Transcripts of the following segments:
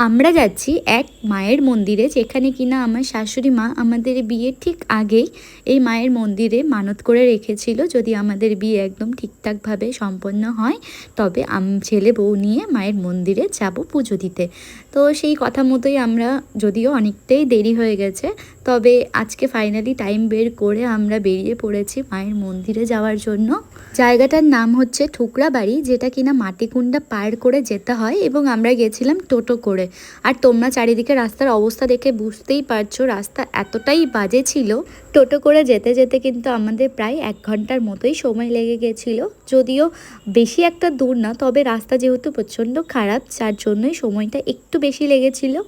আমরা যাচ্ছি এক মায়ের মন্দিরে, যেখানে কিনা আমার শাশুড়ি মা আমাদের বিয়ের ঠিক আগেই এই মায়ের মন্দিরে মানত করে রেখেছিল, যদি আমাদের বিয়ে একদম ঠিকঠাকভাবে সম্পন্ন হয় তবে ছেলে বউ নিয়ে মায়ের মন্দিরে যাব পুজো দিতে। তো সেই কথা মতোই আমরা, যদিও অনেকটাই দেরি হয়ে গেছে, তবে আজকে ফাইনালি টাইম বের করে আমরা বেরিয়ে পড়েছি মায়ের মন্দিরে যাওয়ার জন্য। জায়গাটার নাম হচ্ছে ঠুকরাবাড়ি, যেটা কিনা মাটিকুন্ডা পার করে যেতে হয়, এবং আমরা গেছিলাম টোটো করে। আর তোমরা চারিদিকে রাস্তার অবস্থা দেখে বুঝতেই পারছো রাস্তা এতটাই বাজে ছিল। টোটো করে যেতে যেতে কিন্তু আমাদের প্রায় 1 ঘন্টার মতোই সময় লেগে গেছিলো। যদিও বেশি একটা দূর না, তবে রাস্তা যেহেতু প্রচণ্ড খারাপ, যার জন্যই সময়টা একটু বেশি লেগেছিলো।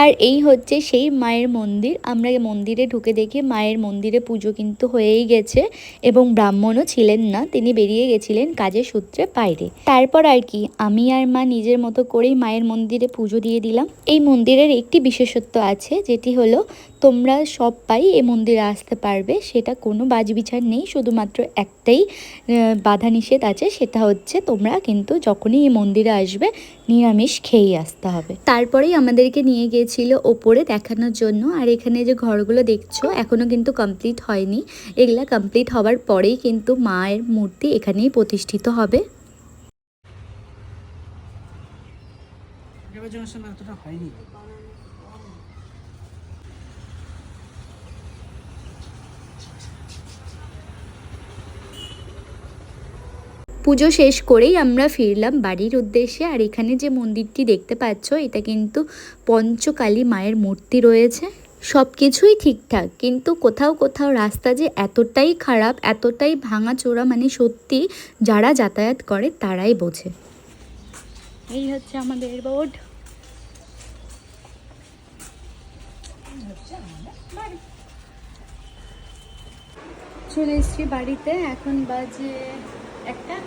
আর এই হচ্ছে সেই মায়ের মন্দির। আমরা মন্দিরে ঢুকে দেখি মায়ের মন্দিরে পুজো কিন্তু হয়েই গেছে, এবং ব্রাহ্মণও ছিলেন না, তিনি বেরিয়ে গেছিলেন কাজের সূত্রে বাইরে। তারপর আর কি, আমি আর মা নিজের মতো করেই মায়ের মন্দিরে পুজো দিয়ে দিলাম। এই মন্দিরের একটি বিশেষত্ব আছে, যেটি হলো তোমরা সবাই এই মন্দিরে আসতে পারবে, সেটা কোনো বাজবিচার নেই। শুধুমাত্র একটাই বাধা নিষেধ আছে, সেটা হচ্ছে তোমরা কিন্তু যখনই এই মন্দিরে আসবে নিরামিষ খেয়েই আসতে হবে। তারপরেই আমাদেরকে নিয়ে গিয়েছিল ওপরে দেখানোর জন্য। আর এখানে যে ঘরগুলো দেখছো এখনও কিন্তু কমপ্লিট হয়নি, এগুলা কমপ্লিট হওয়ার পরেই কিন্তু মায়ের মূর্তি এখানেই প্রতিষ্ঠিত হবে। পুজো শেষ করেই আমরা ফিরলাম বাড়ির উদ্দেশ্যে। আর এখানে যে মন্দিরটি দেখতে পাচ্ছ, এটা কিন্তু পঞ্চকালী মায়ের মূর্তি রয়েছে। সব কিছুই ঠিকঠাক, কিন্তু কোথাও কোথাও রাস্তা যে এতটাই খারাপ, এতটাই ভাঙাচোরা, মানে সত্যি যারা যাতায়াত করে তারাই বোঝে। এই হচ্ছে আমাদের রোড। চলে এসছি বাড়িতে, এখন বাজে 1টা।